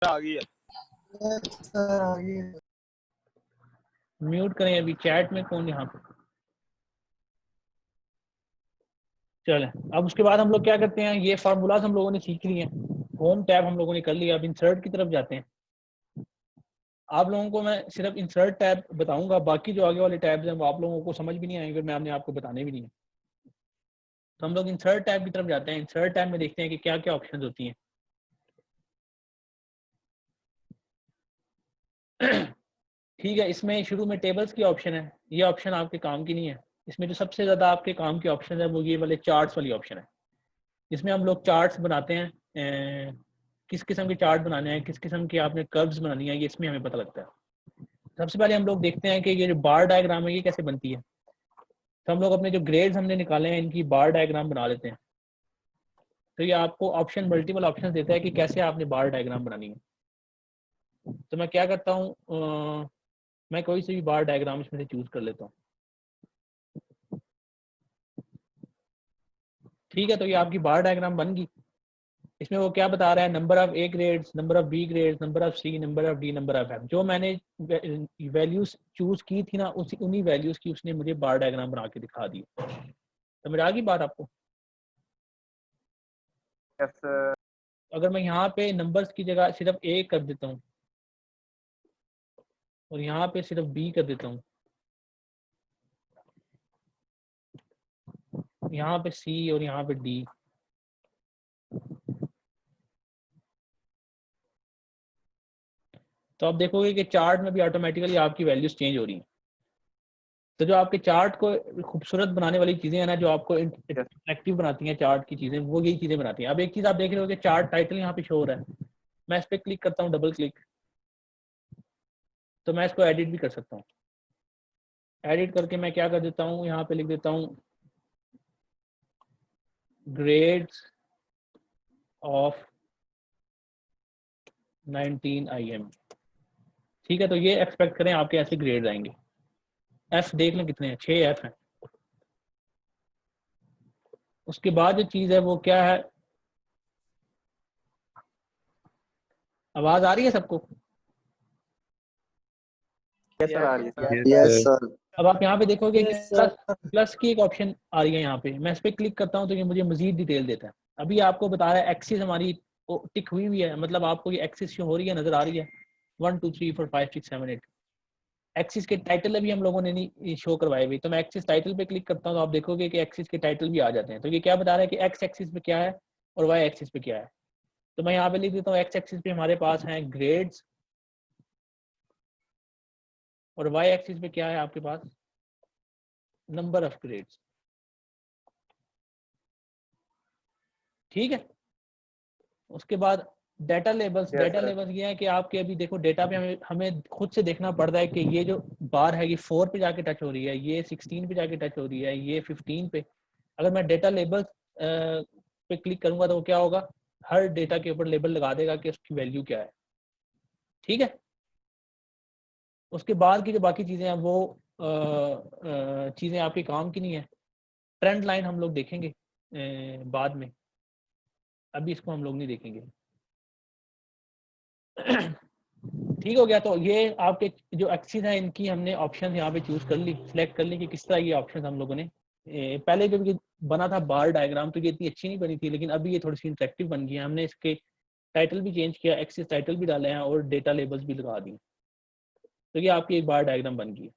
आ गई है। म्यूट करें अभी, चैट में कौन यहाँ पे। चले, अब उसके बाद हम लोग क्या करते हैं, ये फार्मूलाज हम लोगों ने सीख लिए हैं, होम टैब हम लोगों ने कर लिया। अब इंसर्ट की तरफ जाते हैं। आप लोगों को मैं सिर्फ इंसर्ट टैब बताऊंगा, बाकी जो आगे वाले टैब्स हैं वो आप लोगों को समझ भी नहीं आएंगे, मैं आपने आपको बताने भी नहीं है। तो हम लोग इंसर्ट टैब की तरफ जाते हैं। इंसर्ट टैब में देखते हैं कि क्या क्या ऑप्शन होती हैं। ठीक है, इसमें शुरू में टेबल्स की ऑप्शन है, ये ऑप्शन आपके काम की नहीं है। इसमें जो सबसे ज़्यादा आपके काम की ऑप्शन है वो ये वाले चार्ट्स वाली ऑप्शन है। इसमें हम लोग चार्ट्स बनाते हैं, किस किस्म के चार्ट बनाने हैं, किस किस्म की आपने कर्व्स बनानी है, ये इसमें हमें पता लगता है। सबसे पहले हम लोग देखते हैं कि ये जो बार डायग्राम है ये कैसे बनती है। तो हम लोग अपने जो ग्रेड्स हमने निकाले हैं इनकी बार डायग्राम बना लेते हैं। तो ये आपको ऑप्शन मल्टीपल ऑप्शन देता है कि कैसे आपने बार डायग्राम बनानी है। तो मैं क्या करता हूँ, मैं कोई सी भी बार डायग्राम इसमें से चूज कर लेता हूँ। ठीक है, तो ये आपकी बार डायग्राम बन गई। इसमें वो क्या बता रहा है, number of A grades, number of B grades, number of C, number of D, number of F. जो मैंने वैल्यूज चूज की थी ना, उसी उन्हीं वैल्यूज की उसने मुझे बार डायग्राम बना के दिखा दी। समझ आ गई बात आपको? यस। अगर मैं यहाँ पे नंबर्स की जगह सिर्फ ए कर देता हूँ और यहाँ पे सिर्फ बी कर देता हूँ, यहाँ पे सी और यहाँ पे डी, तो आप देखोगे कि चार्ट में भी ऑटोमेटिकली आपकी वैल्यूज चेंज हो रही हैं। तो जो आपके चार्ट को खूबसूरत बनाने वाली चीजें हैं ना, जो आपको अट्रैक्टिव बनाती हैं चार्ट की चीजें, वो यही चीजें बनाती हैं। अब एक चीज आप देख रहे हो कि चार्ट टाइटल यहाँ पे शो हो रहा है, मैं इस पर क्लिक करता हूँ, डबल क्लिक, तो मैं इसको एडिट भी कर सकता हूँ। एडिट करके मैं क्या कर देता हूँ, यहाँ पे लिख देता हूँ ग्रेड्स ऑफ 19 IM। ठीक है, तो ये एक्सपेक्ट करें आपके ऐसे ग्रेड आएंगे। एफ देख लें कितने हैं, 6 एफ हैं। उसके बाद जो चीज है वो क्या है, आवाज आ रही है सबको? यस सर, आ रही है। Yes sir. अब आप यहाँ पे देखोगे कि प्लस की एक ऑप्शन आ रही है यहाँ पे, मैं इस पर क्लिक करता हूँ तो ये मुझे मजीद डिटेल देता है। अभी आपको बता रहा है एक्सिस हमारी टिक हुई हुई है, मतलब आपको ये एक्सिस शो हो रही है, नजर आ रही है 1 2 3 4 5 6 7 8। एक्सिस के टाइटल अभी हम लोगों ने नहीं शो करवाए हुए, तो मैं एक्सिस टाइटल पे क्लिक करता हूँ तो आप देखोगे कि एक्सिस के टाइटल भी आ जाते हैं। तो ये क्या बता रहा है कि एक्स एक्सिस पे क्या है और वाई एक्सिस पे क्या है। तो मैं यहाँ पे लिख देता हूँ एक्स एक्सिस पे हमारे पास हैं ग्रेड्स और वाई एक्सिस पे क्या है आपके पास, नंबर ऑफ ग्रेड्स। ठीक है, उसके बाद डाटा लेबल्स। डाटा लेबल्स ये है कि आपके अभी देखो डेटा पे हमें खुद से देखना पड़ रहा है कि ये जो बार है ये 4 पे जाके टच हो रही है, ये 16 पे जाके टच हो रही है, ये 15 पे। अगर मैं डेटा लेबल्स पे क्लिक करूंगा तो वो क्या होगा, हर डेटा के ऊपर लेबल लगा देगा कि उसकी वैल्यू क्या है। ठीक है, उसके बाद की जो बाकी चीजें हैं वो चीजें आपके काम की नहीं है। ट्रेंड लाइन हम लोग देखेंगे बाद में, अभी इसको हम लोग नहीं देखेंगे। ठीक हो गया, तो ये आपके जो एक्सिस हैं इनकी हमने ऑप्शन यहाँ पे चूज कर ली, सिलेक्ट कर ली कि किस तरह ये ऑप्शन हम लोगों ने पहले जब ये बना था बार डायग्राम तो ये इतनी अच्छी नहीं बनी थी, लेकिन अभी ये थोड़ी सी इंटरेक्टिव बन गई है। हमने इसके टाइटल भी चेंज किया, एक्सिस टाइटल भी डाले हैं और डेटा लेबल्स भी लगा दिए। तो ये आपकी एक बार डायग्राम बन गई है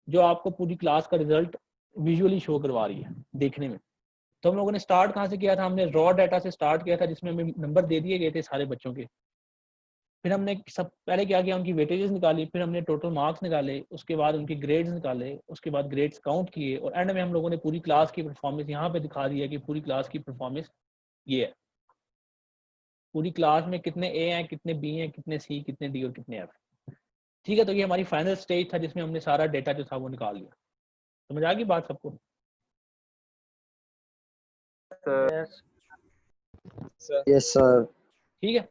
जो आपको पूरी क्लास का रिजल्ट विजुअली शो करवा रही है देखने में। तो हम लोगों ने स्टार्ट कहाँ से किया था, हमने रॉ डाटा से स्टार्ट किया था जिसमें हमें नंबर दे दिए गए थे सारे बच्चों के। फिर हमने सब पहले क्या किया, उनकी वेटेजेस निकाली, फिर हमने टोटल मार्क्स निकाले, उसके बाद उनके ग्रेड्स निकाले, उसके बाद ग्रेड्स काउंट किए और एंड में हम लोगों ने पूरी क्लास की परफॉर्मेंस यहाँ पे दिखा दी है कि पूरी क्लास की परफॉर्मेंस ये है। पूरी क्लास में कितने ए हैं, कितने बी हैं, कितने सी, कितने डी और कितने एफ। ठीक है, तो ये हमारी फाइनल स्टेज था जिसमें हमने सारा डेटा जो था वो निकाल लिया। समझ आ गई बात सबको? Yes sir. ठीक है,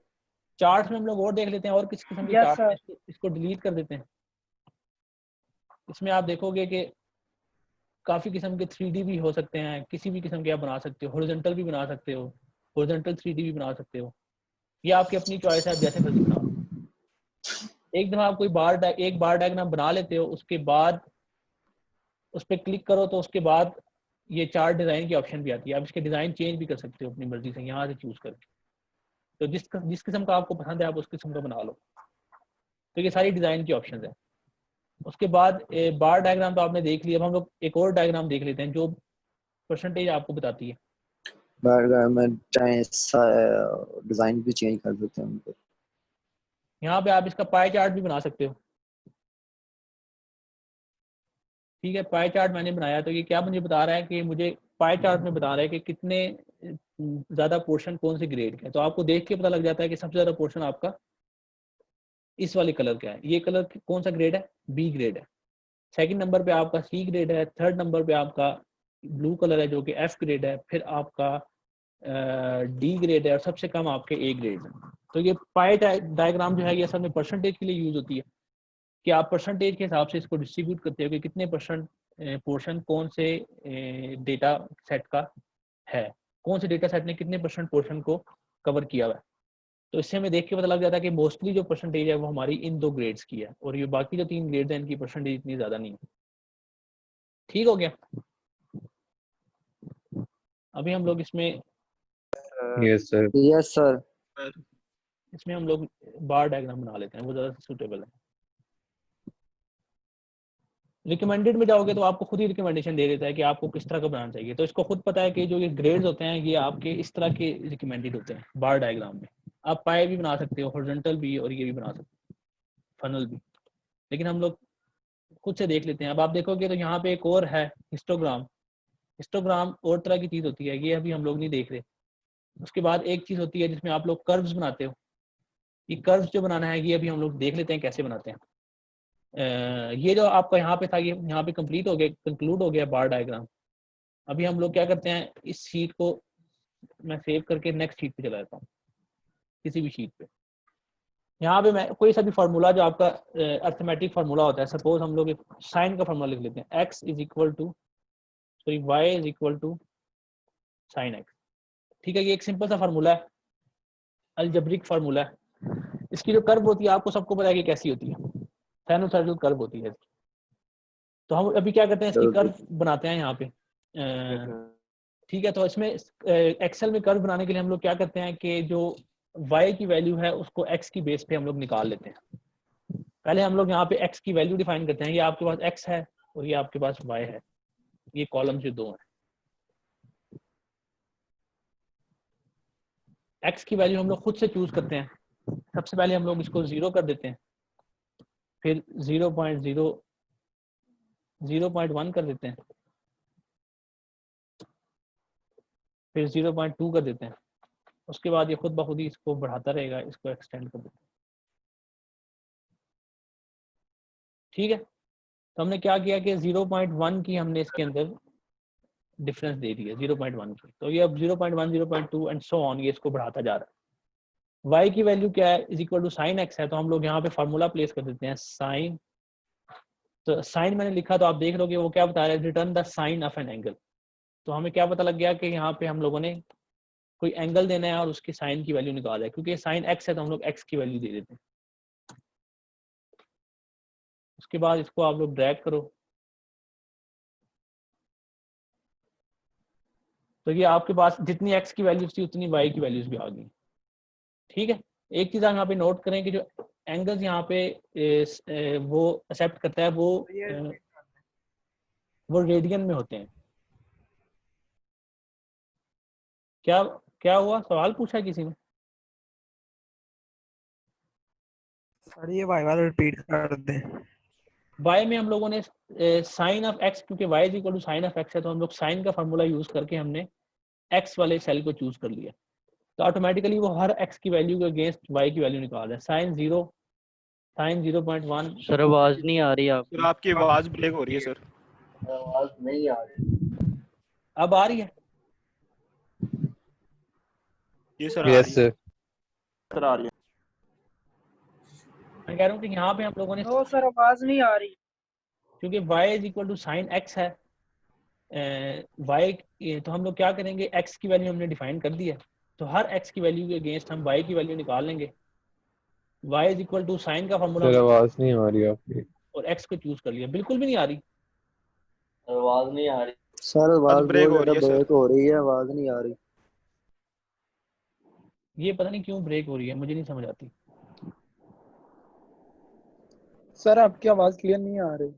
चार्ट्स में हम लोग और देख लेते हैं और किस किस्म के चार्ट हैं। इसको डिलीट कर देते हैं। इसमें आप देखोगे कि काफ़ी किस्म के 3D भी हो सकते हैं, किसी भी किस्म के आप बना सकते हो, हॉरिजॉन्टल भी बना सकते हो, हॉरिजॉन्टल 3D भी बना सकते हो। ये आपकी अपनी चॉइस है, जैसे मर्जी बनाओ। एक दफा आप कोई एक बार डायग्राम बना लेते हो, उसके बाद उस पर क्लिक करो तो उसके बाद ये चार्ट डिजाइन की ऑप्शन भी आती है। आप इसके डिजाइन चेंज भी कर सकते हो अपनी मर्जी से यहाँ से चूज करके। तो जिस किस्म का आपको पसंद है आप उस किस्म का बना लो। तो ये सारी डिजाइन की ऑप्शन है। उसके बाद बार डायग्राम तो आपने देख लिया। अब हम लोग एक और डायग्राम देख लेते हैं जो परसेंटेज आपको बताती है। बार में चाहे डिजाइन भी चेंज कर देते हैं उनको। यहाँ पे आप इसका पाई चार्ट भी बना सकते हो। ठीक है, पाई चार्ट मैंने बनाया तो ये क्या मुझे बता रहा है कि मुझे पाई चार्ट में बता रहा है कि कितने ज्यादा पोर्शन कौन से ग्रेड के है। तो आपको देख के पता लग जाता है कि सबसे ज्यादा पोर्शन आपका इस वाले कलर का है। ये कलर कौन सा ग्रेड है? बी ग्रेड है। सेकंड नंबर पे आपका सी ग्रेड है। थर्ड नंबर पे आपका ब्लू कलर है जो कि एफ ग्रेड है। फिर आपका डी ग्रेड है और सबसे कम आपके ए ग्रेड है। तो ये पाई डायग्राम जो है ये असल में परसेंटेज के लिए यूज होती है कि आप परसेंटेज के हिसाब से इसको डिस्ट्रीब्यूट करते हो कि कितने परसेंट पोर्शन कौन से डेटा सेट का है, कौन से डेटा सेट ने कितने परसेंट पोर्शन को कवर किया हुआ है। तो इससे हमें देख के पता लग जाता है कि मोस्टली जो परसेंटेज है वो हमारी इन 2 ग्रेड्स की है और ये बाकी जो 3 ग्रेड्स हैं इनकी परसेंटेज इतनी ज्यादा नहीं है। ठीक हो गया। अभी हम लोग इसमें यस सर। Yes sir. इसमें हम लोग बार डायग्राम बना लेते हैं, वो ज्यादा सूटेबल है। रिकमेंडेड में जाओगे तो आपको खुद ही रिकमेंडेशन दे देता है कि आपको किस तरह का बनाना चाहिए। तो इसको खुद पता है कि जो ये ग्रेड्स होते हैं ये आपके इस तरह के रिकमेंडेड होते हैं बार डायग्राम में। आप पाए भी बना सकते हो, हॉरिजॉन्टल भी, और ये भी बना सकते हो, फनल भी। लेकिन हम लोग खुद से देख लेते हैं। अब आप देखोगे तो यहाँ पे एक और है हिस्टोग्राम। हिस्टोग्राम और तरह की चीज होती है, ये अभी हम लोग नहीं देख रहे। उसके बाद एक चीज होती है जिसमें आप लोग कर्व्स बनाते हो। ये कर्व्स जो बनाना है ये अभी हम लोग देख लेते हैं कैसे बनाते हैं। ये जो आपका यहाँ पे था ये यहाँ पे कंप्लीट हो गया, कंक्लूड हो गया बार डायग्राम। अभी हम लोग क्या करते हैं, इस शीट को मैं सेव करके नेक्स्ट शीट पे चला जाता हूँ, किसी भी शीट पे। यहाँ पे मैं कोई सा भी फार्मूला जो आपका अर्थमेटिक फार्मूला होता है, सपोज हम लोग एक साइन का फार्मूला लिख लेते हैं, x is equal to sorry y is equal to sine x। ठीक है, ये एक सिंपल सा फार्मूला है, अलजेब्रिक फार्मूला है। इसकी जो कर्व होती है आपको सबको पता है कि कैसी होती है, साइनोसॉइडल कर्व होती है। तो हम अभी क्या करते हैं, इसकी कर्व बनाते हैं यहाँ पे। ठीक है, तो इसमें एक्सेल में कर्व बनाने के लिए हम लोग क्या करते हैं कि जो y की वैल्यू है उसको x की बेस पे हम लोग निकाल लेते हैं। पहले हम लोग यहाँ पे x की वैल्यू डिफाइन करते हैं। ये आपके पास x है और ये आपके पास y है, ये कॉलम जो 2 हैं। x की वैल्यू हम लोग खुद से चूज करते हैं। सबसे पहले हम लोग इसको 0 कर देते हैं, फिर 0.1 कर देते हैं, फिर 0.2 कर देते हैं। उसके बाद ये खुद ब खुद ही इसको बढ़ाता रहेगा, इसको एक्सटेंड कर देते हैं। ठीक है, तो हमने क्या किया कि 0.1 की हमने इसके अंदर डिफरेंस दे दिया 0.1 की। तो ये अब 0.1 0.2 एंड सो ऑन ये इसको बढ़ाता जा रहा है। y की वैल्यू क्या है, is equal to sine x है। तो हम लोग यहाँ पे फार्मूला प्लेस कर देते हैं साइन। तो साइन मैंने लिखा तो आप देख लोगे वो क्या बता रहा है, return the sine of an angle. तो हमें क्या पता लग गया कि यहाँ पे हम लोगों ने कोई एंगल देना है और उसकी साइन की वैल्यू निकाल है। क्योंकि साइन x है तो हम लोग x की वैल्यू दे देते हैं। उसके बाद इसको आप लोग ड्रैग करो तो ये आपके पास जितनी x की वैल्यूज थी उतनी y की वैल्यूज भी आ गई। ठीक है, एक चीज आप यहाँ पे नोट करें कि जो एंगल्स यहाँ पे वो एक्सेप्ट करता है वो रेडियन में होते हैं। क्या क्या हुआ, सवाल पूछा किसी ने? सर ये बार बार रिपीट कर दें। y में हम लोगों ने साइन ऑफ x, क्योंकि y is equal to sine of x है तो हम लोग साइन का फार्मूला यूज करके हमने x वाले सेल को चूज कर लिया। तो ऑटोमेटिकली वो हर x की वैल्यू के अगेंस्ट y की वैल्यू निकाल रहा है। Sign 0, sign 0.1। सर आवाज नहीं आ रही आपकी। सर आपकी आवाज ब्रेक हो रही है सर। आवाज नहीं आ रही। अब आ रही है? ये सर आ यस रही है। सर। सर आ रही है। मैं कह रहा हूँ कि यहाँ पे हम लोगों ने नो सर आवाज नहीं आ रही। क्योंकि y is equal to sine x है, y तो हम लोग क्या करेंगे, x की वैल्यू हमने डिफाइन कर दी है तो हर x की वैल्यू के अगेंस्ट हम y की वैल्यू निकाल लेंगे। y is equal to sine का फार्मूला सर आवाज नहीं आ रही आपकी। और x को चूज कर लिया। बिल्कुल भी नहीं आ रही। आवाज नहीं आ रही सर आवाज ब्रेक बहुत हो रही ज्यादा है सर। ब्रेक हो रही है, आवाज नहीं आ रही। ये पता नहीं क्यों ब्रेक हो रही है, मुझे नहीं समझ आती। सर आपकी आवाज क्लियर नहीं आ रही।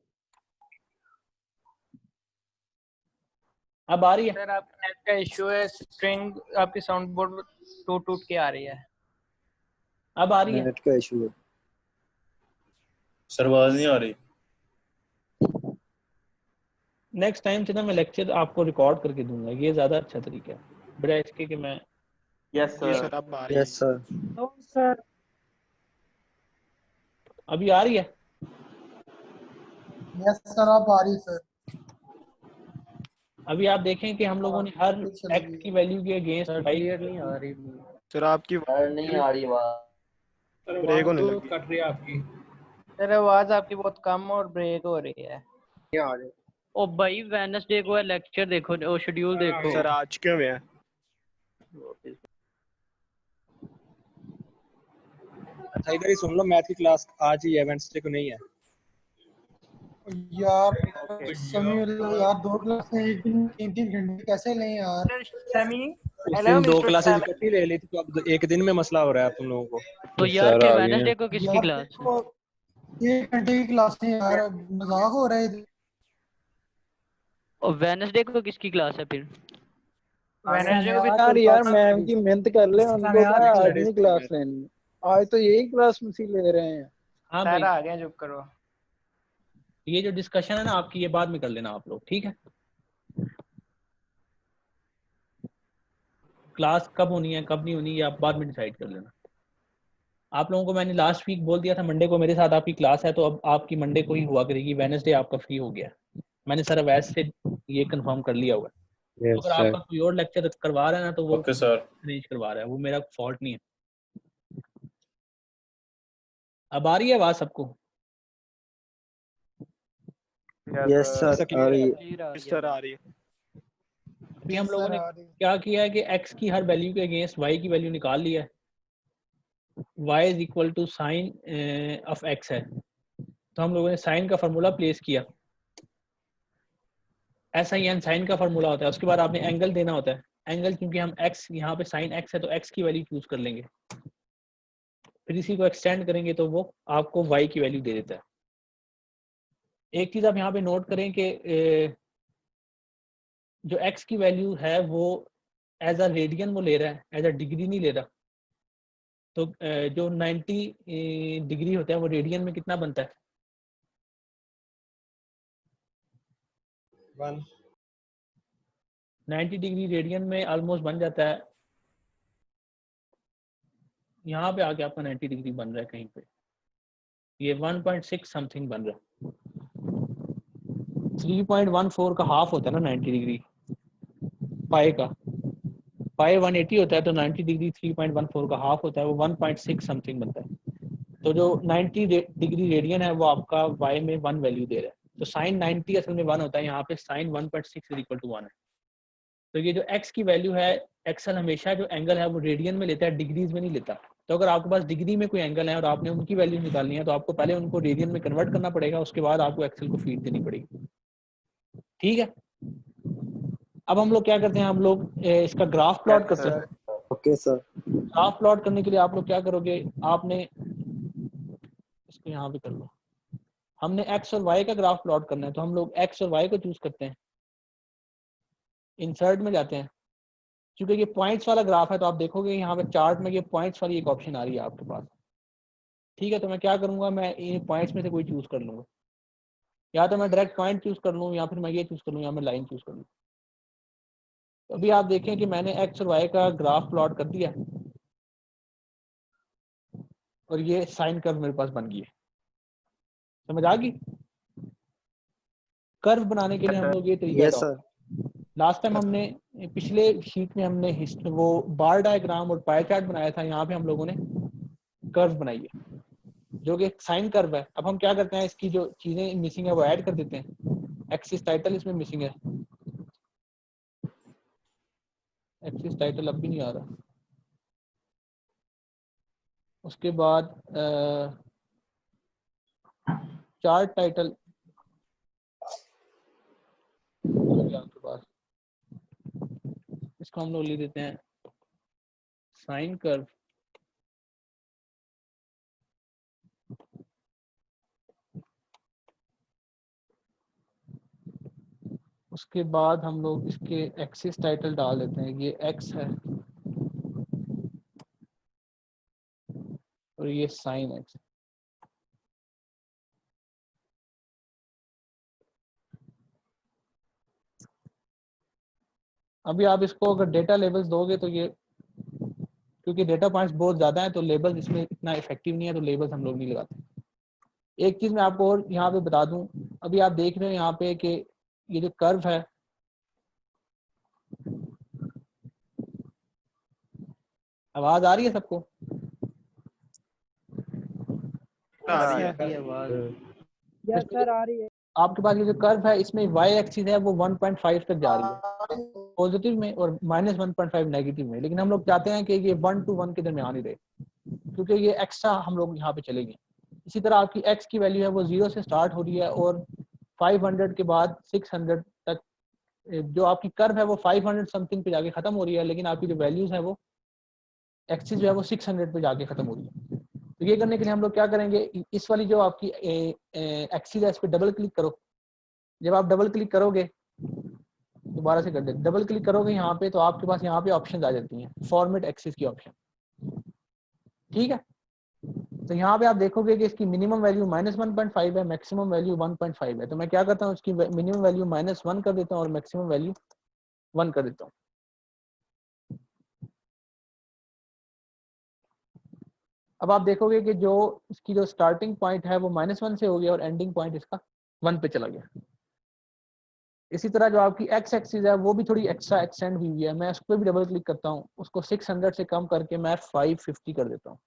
अब आ रही है? सर आपके नेट का इशू है, स्ट्रिंग आपकी साउंड बोर्ड टूट टूट के आ रही है। अब आ रही है? नेट का इशू है। सर, आवाज नहीं आ रही। नेक्स्ट टाइम से ना मैं लेक्चर आपको रिकॉर्ड करके दूंगा, ये ज्यादा अच्छा तरीका है बड़ा इसके कि मैं। यस जी सर। सर अब आ रही है। Yes sir. तो सर अभी आ रही है? यस सर, आप आ रही सर। अभी आप देखें कि हम लोगों ने हर बिल्कुल चली x गई। की वैल्यू के अगेंस्ट y क्लियर नहीं आ रही। सर आपकी सर नहीं आ रही आवाज। ब्रेक होने लगी। कट रही है आपकी। सर आवाज आपकी बहुत कम और ब्रेक हो रही है। ओ भाई वेडनेसडे को है लेक्चर, देखो ओ शेड्यूल देखो। सर आज क्यों है? अच्छा इधर ही सुन लो, मैथ की क्लास आज ही है, वेडनेसडे को नहीं है। यार समय यार 2 क्लासें एक दिन 3-3 घंटे कैसे लें यार। सेमी उस दिन 2 क्लासेज इकट्ठी ले ली थी, तो अब एक दिन में मसला हो रहा है तुम लोगों को। तो यार सर फिर आ गए हैं। वेडनेसडे को किसकी यार क्लास? देखो 1 घंटे की क्लासें यार, मजाक हो रहा है। और वेडनेसडे को किसकी क्लास है फिर? वेडनेसडे को भी यार यार मैम की मेहनत कर ले, उनको क्या आज नहीं क्लास लेनी, आज तो यही क्लास में सी ले रहे हैं। हाँ सर भाई, आ गए, चुप करो। ये जो डिस्कशन है ना आपकी, ये बाद में कर लेना आप लोग, ठीक है? क्लास कब होनी है कब नहीं होनी ये आप बाद में डिसाइड कर लेना। आप लोगों को मैंने लास्ट वीक बोल दिया था मंडे को मेरे साथ आपकी क्लास है, तो अब आपकी मंडे को ही हुआ करेगी। वेडनेसडे आपका फ्री हो गया, मैंने सर अवैस से ये कंफर्म कर लिया हुआ है। तो यस अगर सर। आपका कोई और लेक्चर करवा रहा है ना, तो वो ओके सर। अरेंज करवा रहा है, वो मेरा फॉल्ट नहीं है। अब आ रही है आवाज सबको? यस सर आ रही है। सर आ रही है। अभी हम लोगों ने क्या किया है कि x की हर वैल्यू के अगेंस्ट y की वैल्यू निकाल लिया है। y is equal to sine of x है, तो हम लोगों ने साइन का फार्मूला प्लेस किया। ऐसा ही साइन का फार्मूला होता है, उसके बाद आपने एंगल देना होता है। एंगल क्योंकि हम x यहाँ पे साइन x है तो x की वैल्यू चूज कर लेंगे, फिर इसी को एक्सटेंड करेंगे तो वो आपको y की वैल्यू दे देता है। एक चीज आप यहाँ पे नोट करें कि जो x की वैल्यू है वो एज अ रेडियन वो ले रहा है, एज अ डिग्री नहीं ले रहा। तो जो 90 डिग्री होता है वो रेडियन में कितना बनता है? 1 90 डिग्री रेडियन में ऑलमोस्ट बन जाता है, यहाँ पे आके आपका 90 डिग्री बन रहा है कहीं पे, ये 1.6 समथिंग बन रहा है। 3.14 का हाफ होता है ना 90 डिग्री, पाई का पाई 180 होता है, तो 90 डिग्री 3.14 का हाफ होता है, वो 1.6 समथिंग बनता है। तो जो 90 डिग्री रेडियन है वो आपका y में 1 वैल्यू दे रहा है। तो साइन 90 असल में 1 होता है, यहाँ पे साइन 1.6 इज इक्वल टू 1 है। तो ये जो x की वैल्यू है, एक्सल हमेशा जो एंगल है वो रेडियन में लेता है, डिग्रीज में नहीं लेता। तो अगर आपके पास डिग्री में कोई एंगल है और आपने उनकी वैल्यू निकालनी है, तो आपको पहले उनको रेडियन में कन्वर्ट करना पड़ेगा, उसके बाद आपको एक्सल को फीड देनी पड़ेगी, ठीक है? अब हम लोग क्या करते हैं, हम लोग इसका ग्राफ प्लॉट करते हैं। Okay sir. ग्राफ प्लॉट करने के लिए आप लोग क्या करोगे, आपने इसको यहाँ पे कर लो। हमने x और y का ग्राफ प्लॉट करना है, तो हम लोग x और y को चूज करते हैं, इंसर्ट में जाते हैं। क्योंकि ये पॉइंट्स वाला ग्राफ है, तो आप देखोगे यहाँ पे चार्ट में ये पॉइंट्स वाली एक ऑप्शन आ रही है आपके पास, ठीक है? तो मैं क्या करूंगा, मैं इन पॉइंट्स में से कोई चूज कर लूंगा, या तो मैं डायरेक्ट पॉइंट चूज कर लूँ, या फिर मैं ये चूज कर लूँ, या मैं लाइन चूज कर लूँ। तो अभी आप देखें कि मैंने x और y का ग्राफ प्लॉट कर दिया और ये साइन कर्व मेरे पास बन गई है। समझ आ गई? कर्व बनाने के लिए हम लोग ये तरीका यस सर। लास्ट टाइम हमने पिछले शीट में हमने वो बार डायग्राम और पाई चार्ट बनाया था, यहाँ पे हम लोगों ने कर्व बनाई है जो कि साइन कर्व है। अब हम क्या करते हैं, इसकी जो चीजें मिसिंग है वो ऐड कर देते हैं। एक्सिस टाइटल इसमें मिसिंग है, एक्सिस टाइटल अब भी नहीं आ रहा। उसके बाद चार्ट टाइटल आपके पास, इसको हम लोग लिख देते हैं साइन कर्व। उसके बाद हम लोग इसके एक्सिस टाइटल डाल देते हैं, ये एक्स है और ये साइन एक्स। अभी आप इसको अगर डेटा लेबल्स दोगे तो ये, क्योंकि डेटा पॉइंट्स बहुत ज़्यादा हैं तो लेबल्स इसमें इतना इफेक्टिव नहीं है, तो लेबल्स हम लोग नहीं लगाते। एक चीज़ मैं आपको और यहाँ पे बता दूं, अभी आप देख रहे हो यहाँ पे कि ये जो कर्व है, आवाज़ आ रही है सबको? आ रही है। यस सर आ रही है। आपके पास ये जो कर्व है इसमें वाई एक्सिस है वो 1.5 तक जा रही है पॉजिटिव में और -1.5 नेगेटिव में, लेकिन हम लोग चाहते हैं कि ये 1 to 1 के दरमियान ही रहे, क्योंकि ये एक्स्ट्रा हम लोग यहाँ पे चलेंगे। इसी तरह आपकी एक्स की वैल्यू है वो 0 से स्टार्ट हो रही है और 500 के बाद 600 तक, जो आपकी कर्व है वो 500 समथिंग पे जाके खत्म हो रही है, लेकिन आपकी जो वैल्यूज है वो एक्सिस जो है वो 600 पे जाके खत्म हो रही है। तो ये करने के लिए हम लोग क्या करेंगे, इस वाली जो आपकी एक्सिस है इस पर डबल क्लिक करो। जब आप डबल क्लिक करोगे, दोबारा से कर दे, डबल क्लिक करोगे यहाँ पे तो आपके पास यहाँ पे ऑप्शन आ जाती हैं, फॉर्मेट एक्सिस की ऑप्शन, ठीक है। तो यहाँ पे आप देखोगे कि इसकी मिनिमम वैल्यू -1.5 है, मैक्सिमम वैल्यू 1.5 है। तो मैं क्या करता हूँ, इसकी मिनिमम वैल्यू -1 कर देता हूँ और मैक्सिमम वैल्यू 1 कर देता हूँ। अब आप देखोगे कि जो इसकी जो स्टार्टिंग पॉइंट है वो -1 से हो गया और एंडिंग पॉइंट इसका 1 पे चला गया। इसी तरह जो आपकी एक्स एक्सिस है वो भी थोड़ी एक्स्ट्रा एक्सटेंड हुई है, मैं उस पर भी डबल क्लिक करता हूँ, उसको 600 से कम करके मैं 550 कर देता हूँ।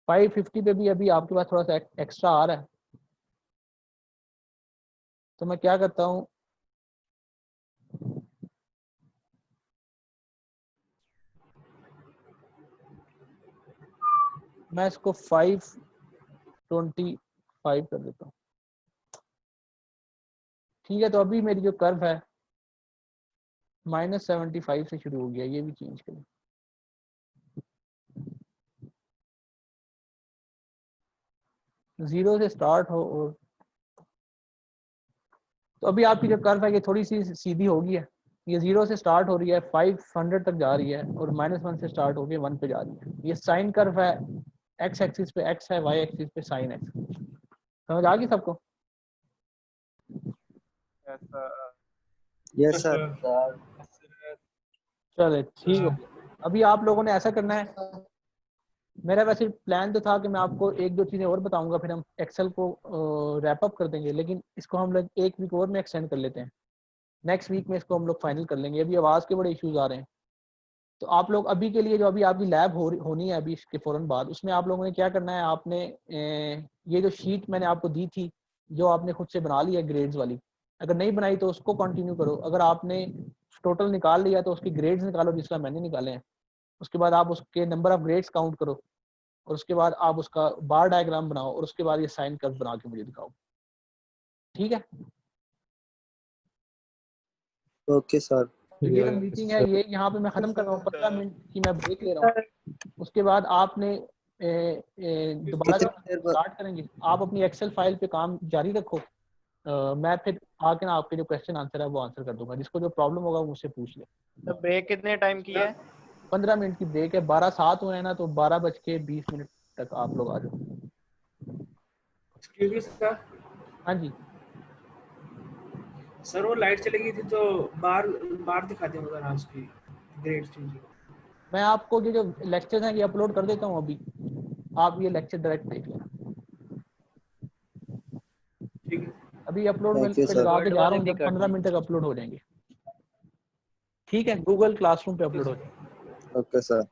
550 पे भी अभी आपके पास थोड़ा सा एक्स्ट्रा आ रहा है, तो मैं क्या करता हूँ, मैं इसको 525 कर देता हूँ, ठीक है। तो अभी मेरी जो कर्व है -75 से शुरू हो गया, ये भी चेंज करें, जीरो से स्टार्ट हो और तो अभी आपकी जो कर्व है ये थोड़ी सी सीधी हो गई है, ये 0 से स्टार्ट हो रही है 500 तक जा रही है और -1 से स्टार्ट होकर 1 पे जा रही है। ये साइन कर्व है, एक्स एक्सिस पे एक्स है, वाई एक्सिस पे साइन एक्स। समझ आ गई सबको? Yes sir. चले ठीक हो गया। अभी आप लोगों ने ऐसा करना है, मेरा वैसे प्लान तो था कि मैं आपको एक दो चीज़ें और बताऊंगा, फिर हम एक्सेल को रैप अप कर देंगे, लेकिन इसको हम लोग एक वीक और में एक्सटेंड कर लेते हैं। नेक्स्ट वीक में इसको हम लोग फाइनल कर लेंगे। अभी आवाज़ के बड़े इश्यूज आ रहे हैं, तो आप लोग अभी के लिए जो अभी आपकी लैब होनी है अभी इसके फ़ौरन बाद, उसमें आप लोगों ने क्या करना है, आपने ये जो शीट मैंने आपको दी थी जो आपने खुद से बना ली है ग्रेड्स वाली, अगर नहीं बनाई तो उसको कंटिन्यू करो। अगर आपने टोटल निकाल लिया तो उसके ग्रेड्स निकालो जिस तरह मैंने निकाले हैं। उसके बाद आप उसके नंबर ऑफ ग्रेड्स काउंट करो और उसके बाद आप उसका बार डायग्राम बनाओ और उसके बाद ये साइन कर्व बना के मुझे दिखाओ, ठीक है? Okay sir. ये जो मीटिंग है ये यहाँ पे मैं खत्म कर रहा हूँ, 15 मिनट की मैं ब्रेक ले रहा हूँ। उसके बाद आपने दोबारा स्टार्ट करेंगे। आप अपनी एक्सेल फाइल पे काम जारी रखो, मैं फिर आके ना आपके जो क्वेश्चन आंसर है वो आंसर कर दूंगा। जिसको जो प्रॉब्लम होगा वो मुझसे पूछ ले। तो ब्रेक कितने टाइम की है? 15 मिनट की ब्रेक है, 12:07 हुए हैं ना, तो 12:20 तक आप लोग आ जाओ। Excuse me sir. हाँ जी सर वो लाइट चली गई थी तो बाहर दिखाते हैं उधर आज की ग्रेड चेंज। मैं आपको ये जो लेक्चर्स हैं ये अपलोड कर देता हूँ अभी, आप ये लेक्चर डायरेक्ट देख लेना। ठीक है, अभी अपलोड में लगा के जा रहा हूँ, 15 मिनट तक अपलोड हो जाएंगे, ठीक है? गूगल क्लासरूम पे अपलोड हो जाएंगे। Okay sir.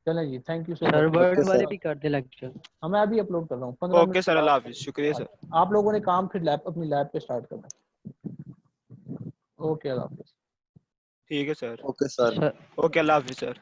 चलें जी, thank you so much. Word वाले भी कर दे लेक्चर। हाँ मैं अभी अपलोड कर रहा हूँ 15 मिनट। ओके सर, अल्लाह हाफिज, शुक्रिया सर। आप लोगों ने काम फिर अपनी लैब पे स्टार्ट करना है। ओके अल्लाह हाफिज। ठीक है सर। Okay sir. ओके अल्लाह हाफिज सर।